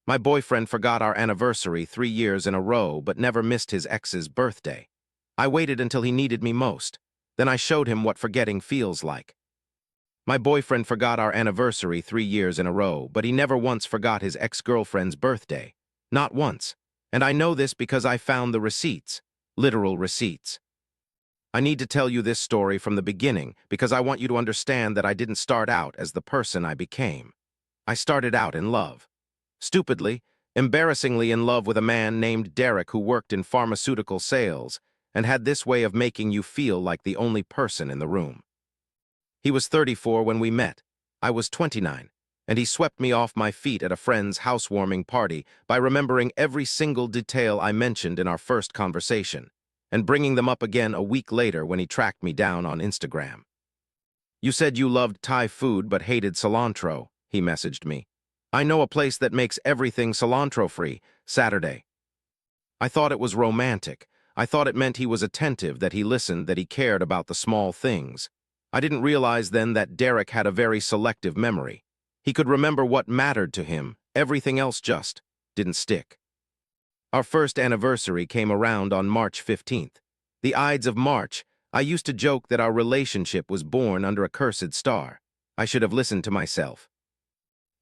My boyfriend forgot our anniversary 3 years in a row but never missed his ex's birthday. I waited until he needed me most. Then I showed him what forgetting feels like. My boyfriend forgot our anniversary 3 years in a row, but he never once forgot his ex-girlfriend's birthday. Not once. And I know this because I found the receipts. Literal receipts. I need to tell you this story from the beginning because I want you to understand that I didn't start out as the person I became. I started out in love. Stupidly, embarrassingly in love with a man named Derek who worked in pharmaceutical sales and had this way of making you feel like the only person in the room. He was 34 when we met. I was 29, and he swept me off my feet at a friend's housewarming party by remembering every single detail I mentioned in our first conversation, and bringing them up again a week later when he tracked me down on Instagram. "You said you loved Thai food but hated cilantro," he messaged me. "I know a place that makes everything cilantro-free, Saturday." I thought it was romantic. I thought it meant he was attentive, that he listened, that he cared about the small things. I didn't realize then that Derek had a very selective memory. He could remember what mattered to him, everything else just didn't stick. Our first anniversary came around on March 15th. The Ides of March. I used to joke that our relationship was born under a cursed star. I should have listened to myself.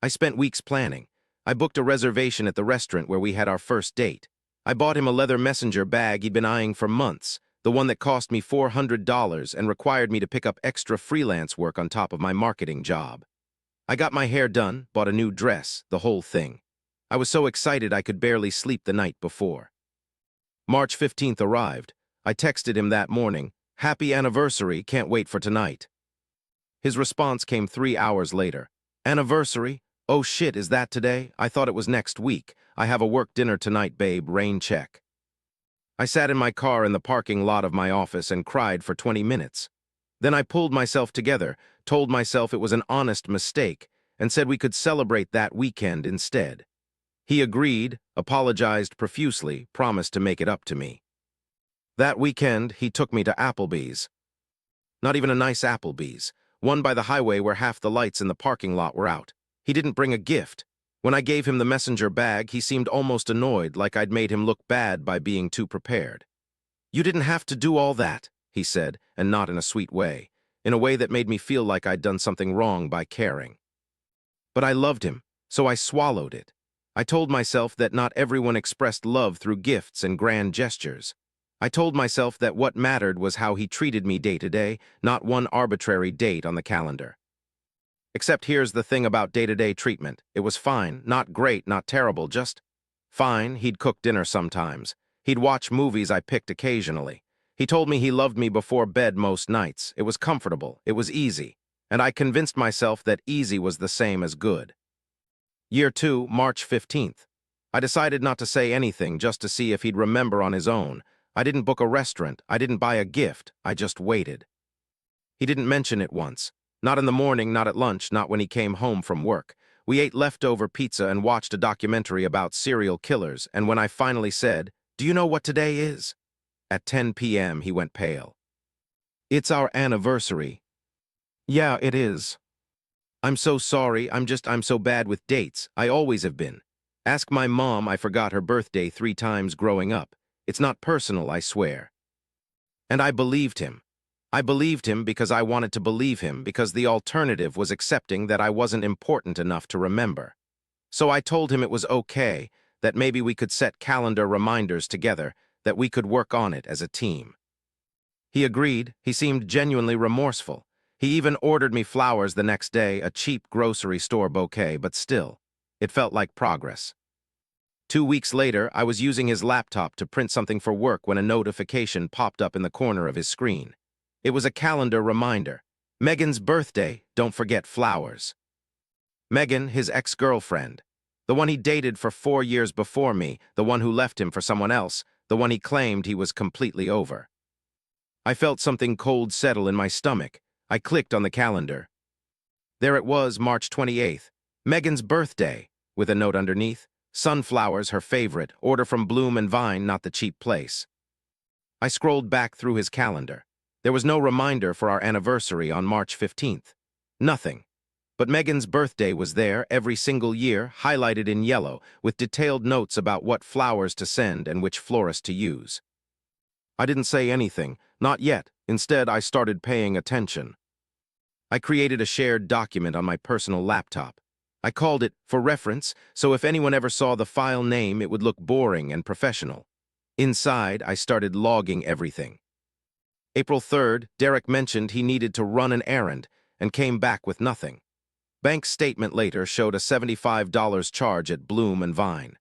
I spent weeks planning. I booked a reservation at the restaurant where we had our first date. I bought him a leather messenger bag he'd been eyeing for months, the one that cost me $400 and required me to pick up extra freelance work on top of my marketing job. I got my hair done, bought a new dress, the whole thing. I was so excited I could barely sleep the night before. March 15th arrived. I texted him that morning, "Happy anniversary, can't wait for tonight." His response came 3 hours later. "Anniversary? Oh shit, is that today? I thought it was next week. I have a work dinner tonight, babe, rain check." I sat in my car in the parking lot of my office and cried for 20 minutes. Then I pulled myself together, told myself it was an honest mistake, and said we could celebrate that weekend instead. He agreed, apologized profusely, promised to make it up to me. That weekend, he took me to Applebee's. Not even a nice Applebee's, one by the highway where half the lights in the parking lot were out. He didn't bring a gift. When I gave him the messenger bag, he seemed almost annoyed, like I'd made him look bad by being too prepared. "You didn't have to do all that," he said, and not in a sweet way, in a way that made me feel like I'd done something wrong by caring. But I loved him, so I swallowed it. I told myself that not everyone expressed love through gifts and grand gestures. I told myself that what mattered was how he treated me day to day, not one arbitrary date on the calendar. Except here's the thing about day-to-day treatment. It was fine, not great, not terrible, just fine. He'd cook dinner sometimes. He'd watch movies I picked occasionally. He told me he loved me before bed most nights. It was comfortable. It was easy. And I convinced myself that easy was the same as good. Year 2, March 15th. I decided not to say anything, just to see if he'd remember on his own. I didn't book a restaurant. I didn't buy a gift. I just waited. He didn't mention it once. Not in the morning, not at lunch, not when he came home from work. We ate leftover pizza and watched a documentary about serial killers, and when I finally said, "Do you know what today is?" At 10 p.m. he went pale. "It's our anniversary." "Yeah, it is." "I'm so sorry, I'm so bad with dates. I always have been. Ask my mom, I forgot her birthday 3 times growing up. It's not personal, I swear." And I believed him. I believed him because I wanted to believe him, because the alternative was accepting that I wasn't important enough to remember. So I told him it was okay, that maybe we could set calendar reminders together, that we could work on it as a team. He agreed. He seemed genuinely remorseful. He even ordered me flowers the next day, a cheap grocery store bouquet, but still, it felt like progress. 2 weeks later, I was using his laptop to print something for work when a notification popped up in the corner of his screen. It was a calendar reminder. Megan's birthday, don't forget flowers. Megan, his ex-girlfriend. The one he dated for 4 years before me, the one who left him for someone else, the one he claimed he was completely over. I felt something cold settle in my stomach. I clicked on the calendar. There it was, March 28th. Megan's birthday, with a note underneath. Sunflowers, her favorite. Order from Bloom and Vine, not the cheap place. I scrolled back through his calendar. There was no reminder for our anniversary on March 15th. Nothing. But Megan's birthday was there every single year, highlighted in yellow, with detailed notes about what flowers to send and which florist to use. I didn't say anything, not yet. Instead, I started paying attention. I created a shared document on my personal laptop. I called it For Reference, so if anyone ever saw the file name, it would look boring and professional. Inside, I started logging everything. April 3rd, Derek mentioned he needed to run an errand and came back with nothing. Bank statement later showed a $75 charge at Bloom and Vine.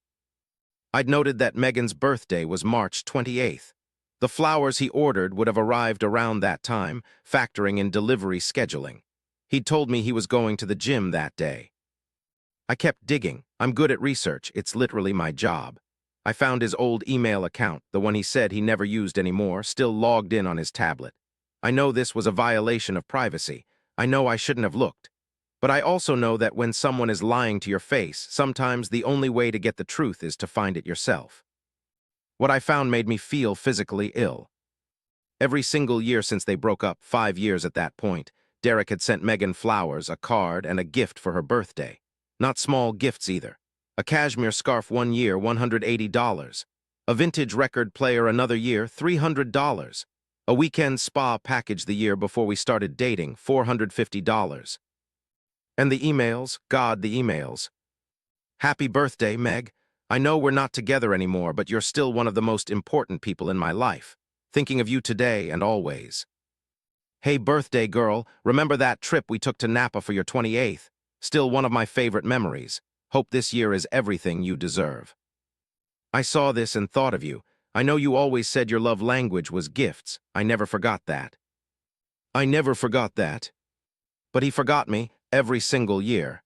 I'd noted that Megan's birthday was March 28th. The flowers he ordered would have arrived around that time, factoring in delivery scheduling. He'd told me he was going to the gym that day. I kept digging. I'm good at research. It's literally my job. I found his old email account, the one he said he never used anymore, still logged in on his tablet. I know this was a violation of privacy. I know I shouldn't have looked. But I also know that when someone is lying to your face, sometimes the only way to get the truth is to find it yourself. What I found made me feel physically ill. Every single year since they broke up, 5 years at that point, Derek had sent Megan flowers, a card, and a gift for her birthday. Not small gifts either. A cashmere scarf one year, $180. A vintage record player another year, $300. A weekend spa package the year before we started dating, $450. And the emails, God, the emails. Happy birthday, Meg. I know we're not together anymore, but you're still one of the most important people in my life. Thinking of you today and always. Hey, birthday girl, remember that trip we took to Napa for your 28th? Still one of my favorite memories. Hope this year is everything you deserve. I saw this and thought of you. I know you always said your love language was gifts. I never forgot that. I never forgot that. But he forgot me every single year.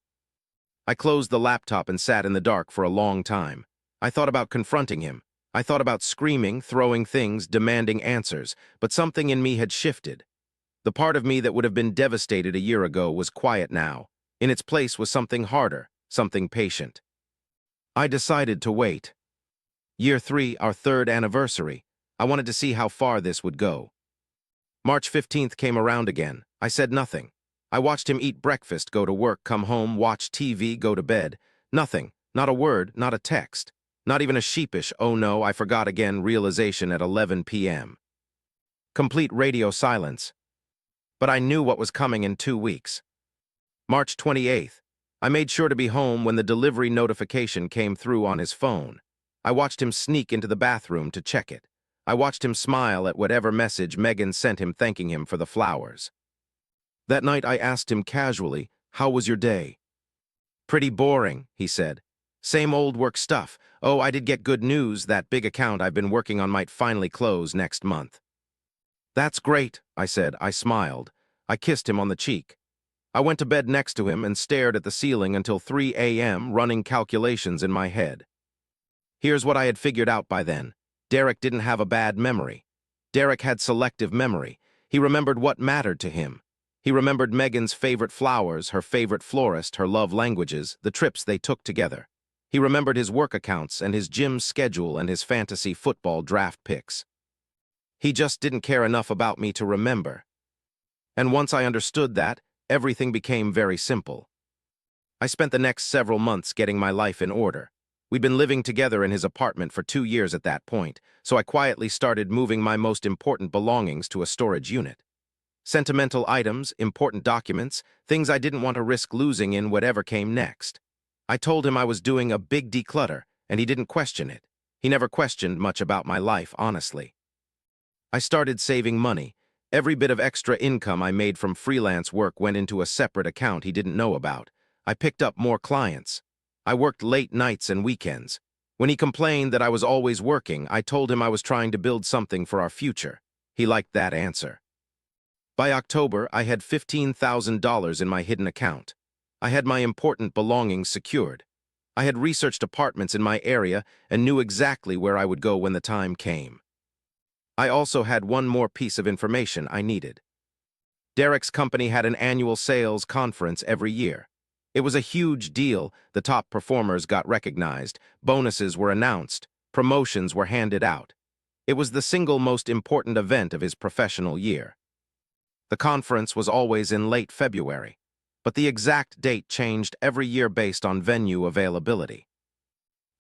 I closed the laptop and sat in the dark for a long time. I thought about confronting him. I thought about screaming, throwing things, demanding answers, but something in me had shifted. The part of me that would have been devastated a year ago was quiet now. In its place was something harder, something patient. I decided to wait. Year 3, our 3rd anniversary. I wanted to see how far this would go. March 15th came around again. I said nothing. I watched him eat breakfast, go to work, come home, watch TV, go to bed. Nothing. Not a word, not a text. Not even a sheepish, oh no, I forgot again, realization at 11 p.m. Complete radio silence. But I knew what was coming in 2 weeks. March 28th. I made sure to be home when the delivery notification came through on his phone. I watched him sneak into the bathroom to check it. I watched him smile at whatever message Megan sent him thanking him for the flowers. That night I asked him casually, "How was your day?" "Pretty boring," he said. "Same old work stuff. Oh, I did get good news. That big account I've been working on might finally close next month." "That's great," I said. I smiled. I kissed him on the cheek. I went to bed next to him and stared at the ceiling until 3 a.m., running calculations in my head. Here's what I had figured out by then. Derek didn't have a bad memory. Derek had selective memory. He remembered what mattered to him. He remembered Megan's favorite flowers, her favorite florist, her love languages, the trips they took together. He remembered his work accounts and his gym schedule and his fantasy football draft picks. He just didn't care enough about me to remember. And once I understood that, everything became very simple. I spent the next several months getting my life in order. We'd been living together in his apartment for 2 years at that point, so I quietly started moving my most important belongings to a storage unit. Sentimental items, important documents, things I didn't want to risk losing in whatever came next. I told him I was doing a big declutter, and he didn't question it. He never questioned much about my life, honestly. I started saving money. Every bit of extra income I made from freelance work went into a separate account he didn't know about. I picked up more clients. I worked late nights and weekends. When he complained that I was always working, I told him I was trying to build something for our future. He liked that answer. By October, I had $15,000 in my hidden account. I had my important belongings secured. I had researched apartments in my area and knew exactly where I would go when the time came. I also had one more piece of information I needed. Derek's company had an annual sales conference every year. It was a huge deal. The top performers got recognized, bonuses were announced, promotions were handed out. It was the single most important event of his professional year. The conference was always in late February. but the exact date changed every year based on venue availability.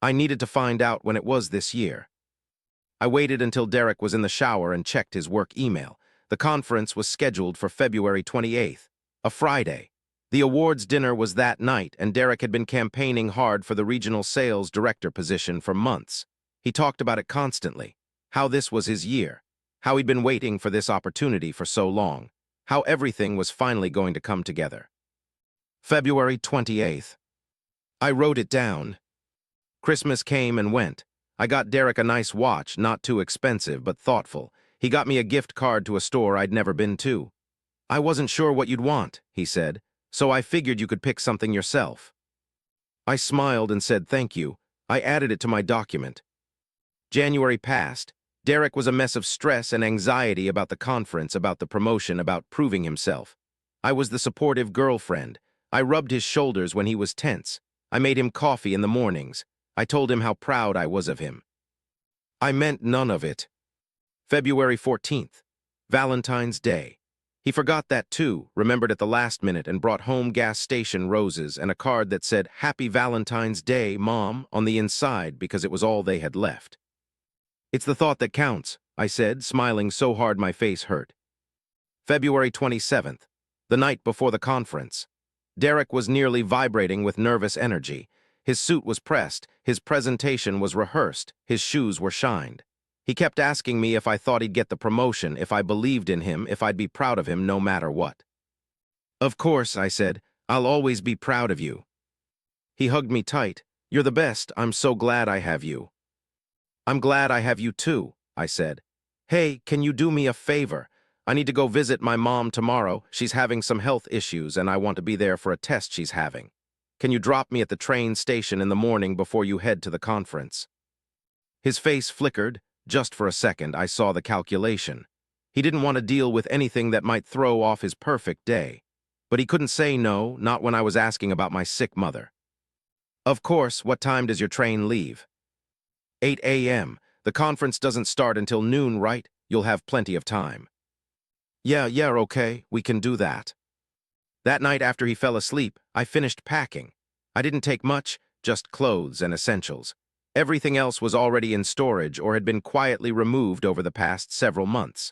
I needed to find out when it was this year. I waited until Derek was in the shower and checked his work email. The conference was scheduled for February 28th, a Friday. The awards dinner was that night, and Derek had been campaigning hard for the regional sales director position for months. He talked about it constantly, how this was his year, how he'd been waiting for this opportunity for so long, how everything was finally going to come together. February 28th. I wrote it down. Christmas came and went. I got Derek a nice watch, not too expensive, but thoughtful. He got me a gift card to a store I'd never been to. I wasn't sure what you'd want, he said, so I figured you could pick something yourself. I smiled and said thank you. I added it to my document. January passed. Derek was a mess of stress and anxiety about the conference, about the promotion, about proving himself. I was the supportive girlfriend. I rubbed his shoulders when he was tense. I made him coffee in the mornings. I told him how proud I was of him. I meant none of it. February 14th, Valentine's Day. He forgot that too, remembered at the last minute, and brought home gas station roses and a card that said, "Happy Valentine's Day, Mom," on the inside because it was all they had left. It's the thought that counts, I said, smiling so hard my face hurt. February 27th, the night before the conference. Derek was nearly vibrating with nervous energy. His suit was pressed, his presentation was rehearsed, his shoes were shined. He kept asking me if I thought he'd get the promotion, if I believed in him, if I'd be proud of him no matter what. Of course, I said, I'll always be proud of you. He hugged me tight. You're the best, I'm so glad I have you. I'm glad I have you too, I said. Hey, can you do me a favor? I need to go visit my mom tomorrow. She's having some health issues and I want to be there for a test she's having. Can you drop me at the train station in the morning before you head to the conference? His face flickered. Just for a second, I saw the calculation. He didn't want to deal with anything that might throw off his perfect day. But he couldn't say no, not when I was asking about my sick mother. Of course, what time does your train leave? 8 a.m. The conference doesn't start until noon, right? You'll have plenty of time. Yeah, okay, we can do that. That night after he fell asleep, I finished packing. I didn't take much, just clothes and essentials. Everything else was already in storage or had been quietly removed over the past several months.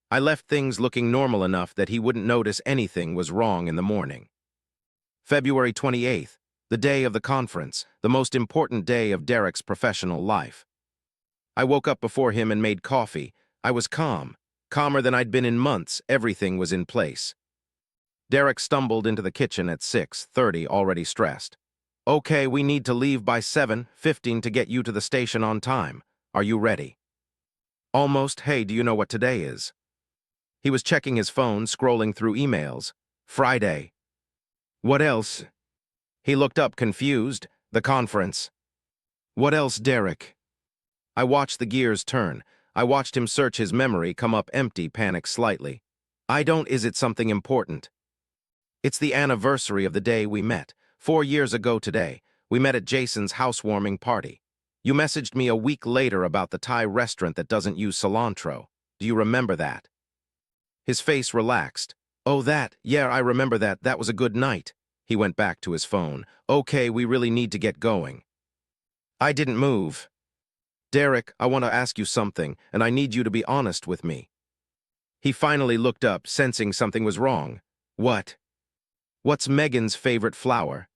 I left things looking normal enough that he wouldn't notice anything was wrong in the morning. February 28th, the day of the conference, the most important day of Derek's professional life. I woke up before him and made coffee. I was calm, calmer than I'd been in months. Everything was in place. Derek stumbled into the kitchen at 6:30, already stressed. Okay, we need to leave by 7:15 to get you to the station on time. Are you ready? Almost. Hey, do you know what today is? He was checking his phone, scrolling through emails. Friday. What else? He looked up confused. The conference. What else, Derek? I watched the gears turn. I watched him search his memory, come up empty, panic slightly. Is it something important? It's the anniversary of the day we met. 4 years ago today, we met at Jason's housewarming party. You messaged me a week later about the Thai restaurant that doesn't use cilantro. Do you remember that? His face relaxed. Oh, that. Yeah, I remember that. That was a good night. He went back to his phone. Okay, we really need to get going. I didn't move. Derek, I want to ask you something, and I need you to be honest with me. He finally looked up, sensing something was wrong. What? What's Megan's favorite flower?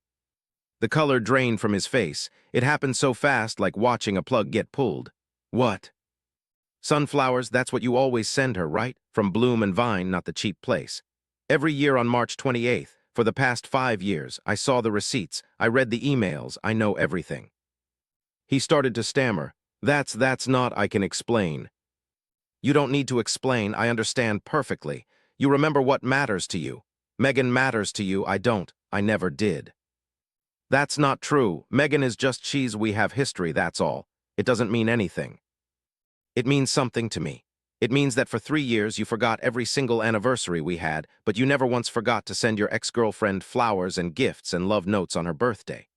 The color drained from his face. It happened so fast, like watching a plug get pulled. What? Sunflowers, that's what you always send her, right? From Bloom and Vine, not the cheap place. Every year on March 28th, for the past 5 years, I saw the receipts, I read the emails, I know everything. He started to stammer. That's not, I can explain. You don't need to explain, I understand perfectly. You remember what matters to you. Megan matters to you, I don't, I never did. That's not true. Megan is just we have history, that's all. It doesn't mean anything. It means something to me. It means that for 3 years you forgot every single anniversary we had, but you never once forgot to send your ex-girlfriend flowers and gifts and love notes on her birthday.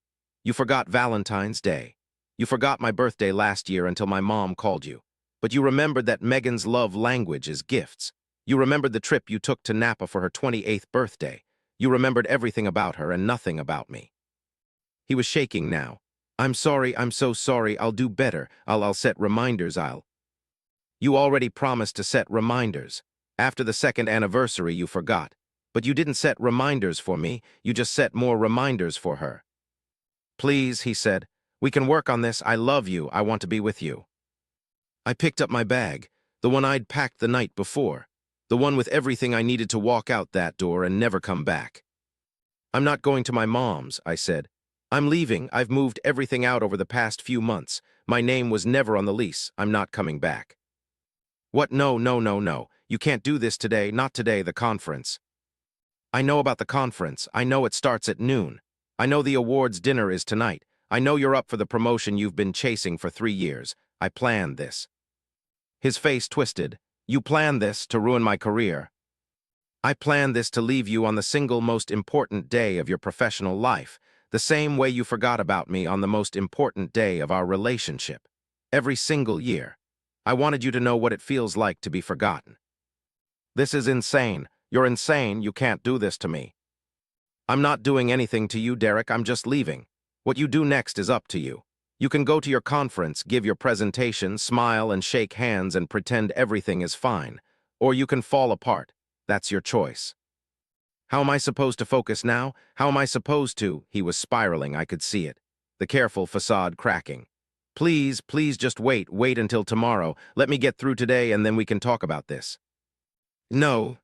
You forgot Valentine's Day. You forgot my birthday last year until my mom called you. But you remembered that Megan's love language is gifts. You remembered the trip you took to Napa for her 28th birthday. You remembered everything about her and nothing about me. He was shaking now. I'm sorry, I'm so sorry, I'll do better. I'll set reminders, You already promised to set reminders. After the second anniversary, you forgot. But you didn't set reminders for me, you just set more reminders for her. Please, he said. We can work on this. I love you. I want to be with you. I picked up my bag, the one I'd packed the night before, the one with everything I needed to walk out that door and never come back. I'm not going to my mom's, I said. I'm leaving. I've moved everything out over the past few months. My name was never on the lease. I'm not coming back. What? No, no, no, no. You can't do this today. Not today, the conference. I know about the conference. I know it starts at noon. I know the awards dinner is tonight. I know you're up for the promotion you've been chasing for 3 years. I planned this. His face twisted. You planned this to ruin my career. I planned this to leave you on the single most important day of your professional life, the same way you forgot about me on the most important day of our relationship. Every single year. I wanted you to know what it feels like to be forgotten. This is insane. You're insane. You can't do this to me. I'm not doing anything to you, Derek. I'm just leaving. What you do next is up to you. You can go to your conference, give your presentation, smile and shake hands and pretend everything is fine. Or you can fall apart. That's your choice. How am I supposed to focus now? How am I supposed to? He was spiraling. I could see it. The careful facade cracking. Please, please just wait. Wait until tomorrow. Let me get through today and then we can talk about this. No.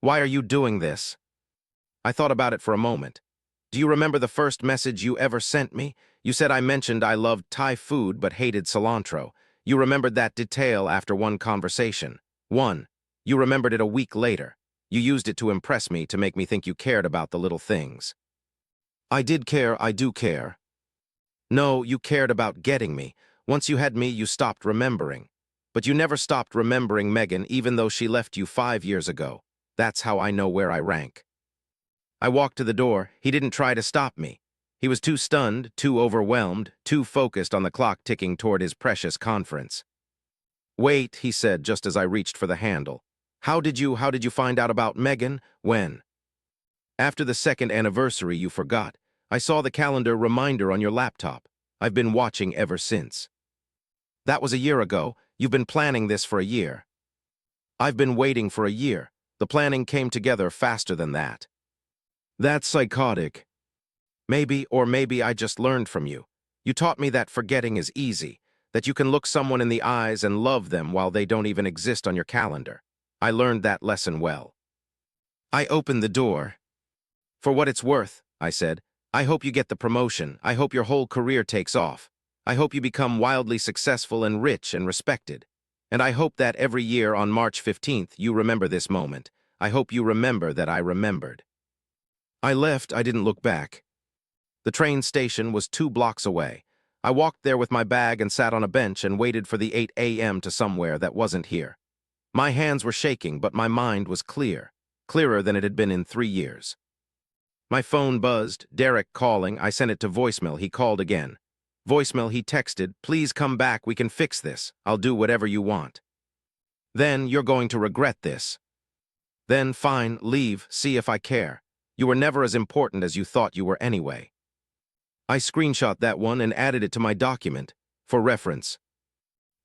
Why are you doing this? I thought about it for a moment. Do you remember the first message you ever sent me? You said I mentioned I loved Thai food but hated cilantro. You remembered that detail after one conversation. You remembered it a week later. You used it to impress me, to make me think you cared about the little things. I did care, I do care. No, you cared about getting me. Once you had me, you stopped remembering. But you never stopped remembering Megan, even though she left you 5 years ago. That's how I know where I rank. I walked to the door. He didn't try to stop me. He was too stunned, too overwhelmed, too focused on the clock ticking toward his precious conference. Wait, he said just as I reached for the handle. How did you find out about Megan? When? After the second anniversary, you forgot. I saw the calendar reminder on your laptop. I've been watching ever since. That was a year ago. You've been planning this for a year. I've been waiting for a year. The planning came together faster than that. That's psychotic. Maybe, or maybe I just learned from you. You taught me that forgetting is easy, that you can look someone in the eyes and love them while they don't even exist on your calendar. I learned that lesson well. I opened the door. For what it's worth, I said, I hope you get the promotion. I hope your whole career takes off. I hope you become wildly successful and rich and respected. And I hope that every year on March 15th you remember this moment. I hope you remember that I remembered. I left. I didn't look back. The train station was 2 blocks away. I walked there with my bag and sat on a bench and waited for the 8 a.m. to somewhere that wasn't here. My hands were shaking, but my mind was clear, clearer than it had been in 3 years. My phone buzzed. Derek calling. I sent it to voicemail. He called again. Voicemail. He texted, please come back. We can fix this. I'll do whatever you want. Then you're going to regret this. Then fine, leave, see if I care. You were never as important as you thought you were anyway. I screenshot that one and added it to my document, for reference.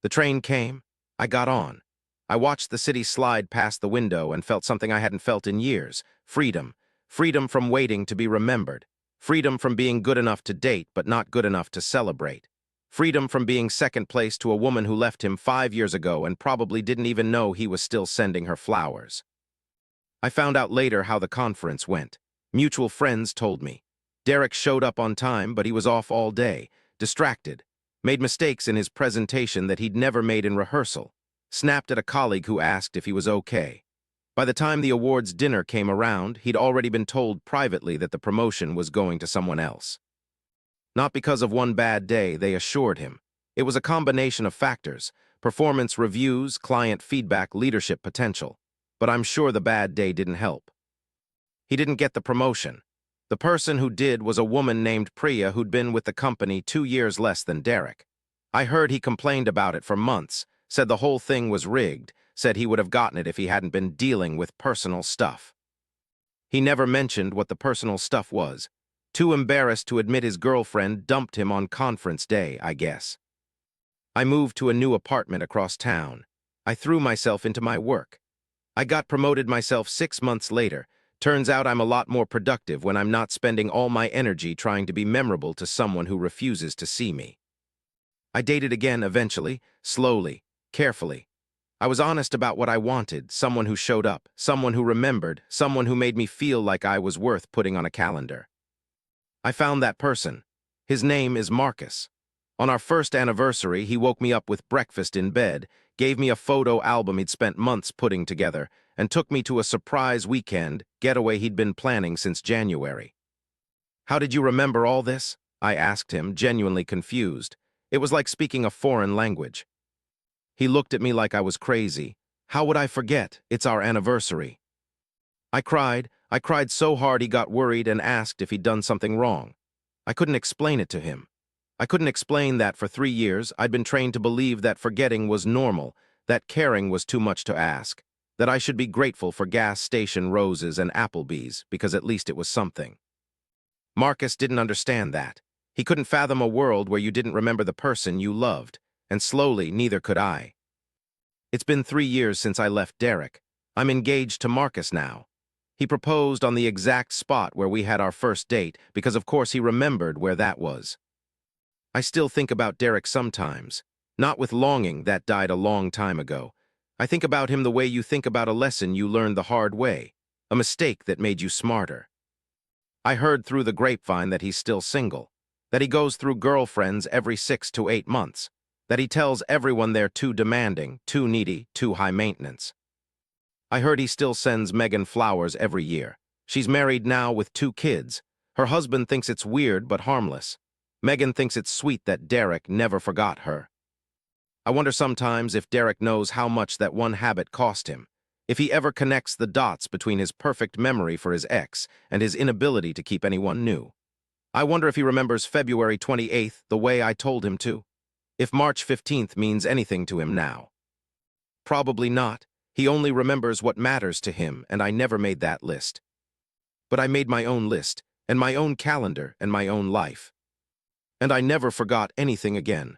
The train came. I got on. I watched the city slide past the window and felt something I hadn't felt in years. Freedom. Freedom from waiting to be remembered. Freedom from being good enough to date but not good enough to celebrate. Freedom from being second place to a woman who left him 5 years ago and probably didn't even know he was still sending her flowers. I found out later how the conference went. Mutual friends told me. Derek showed up on time, but he was off all day, distracted, made mistakes in his presentation that he'd never made in rehearsal, snapped at a colleague who asked if he was okay. By the time the awards dinner came around, he'd already been told privately that the promotion was going to someone else. Not because of one bad day, they assured him. It was a combination of factors: performance reviews, client feedback, leadership potential. But I'm sure the bad day didn't help. He didn't get the promotion. The person who did was a woman named Priya who'd been with the company 2 years less than Derek. I heard he complained about it for months, said the whole thing was rigged, said he would have gotten it if he hadn't been dealing with personal stuff. He never mentioned what the personal stuff was. Too embarrassed to admit his girlfriend dumped him on conference day, I guess. I moved to a new apartment across town. I threw myself into my work. I got promoted myself 6 months later. Turns out I'm a lot more productive when I'm not spending all my energy trying to be memorable to someone who refuses to see me. I dated again eventually, slowly, carefully. I was honest about what I wanted, someone who showed up, someone who remembered, someone who made me feel like I was worth putting on a calendar. I found that person. His name is Marcus. On our first anniversary, he woke me up with breakfast in bed, gave me a photo album he'd spent months putting together, and took me to a surprise weekend getaway he'd been planning since January. "How did you remember all this?" I asked him, genuinely confused. It was like speaking a foreign language. He looked at me like I was crazy. "How would I forget? It's our anniversary." I cried. I cried so hard he got worried and asked if he'd done something wrong. I couldn't explain it to him. I couldn't explain that for 3 years I'd been trained to believe that forgetting was normal, that caring was too much to ask, that I should be grateful for gas station roses and Applebee's because at least it was something. Marcus didn't understand that. He couldn't fathom a world where you didn't remember the person you loved, and slowly neither could I. It's been 3 years since I left Derek. I'm engaged to Marcus now. He proposed on the exact spot where we had our first date because of course he remembered where that was. I still think about Derek sometimes, not with longing that died a long time ago. I think about him the way you think about a lesson you learned the hard way, a mistake that made you smarter. I heard through the grapevine that he's still single, that he goes through girlfriends every 6 to 8 months, that he tells everyone they're too demanding, too needy, too high maintenance. I heard he still sends Megan flowers every year. She's married now with 2 kids. Her husband thinks it's weird but harmless. Megan thinks it's sweet that Derek never forgot her. I wonder sometimes if Derek knows how much that one habit cost him, if he ever connects the dots between his perfect memory for his ex and his inability to keep anyone new. I wonder if he remembers February 28th the way I told him to, if March 15th means anything to him now. Probably not. He only remembers what matters to him, and I never made that list. But I made my own list, and my own calendar, and my own life. And I never forgot anything again.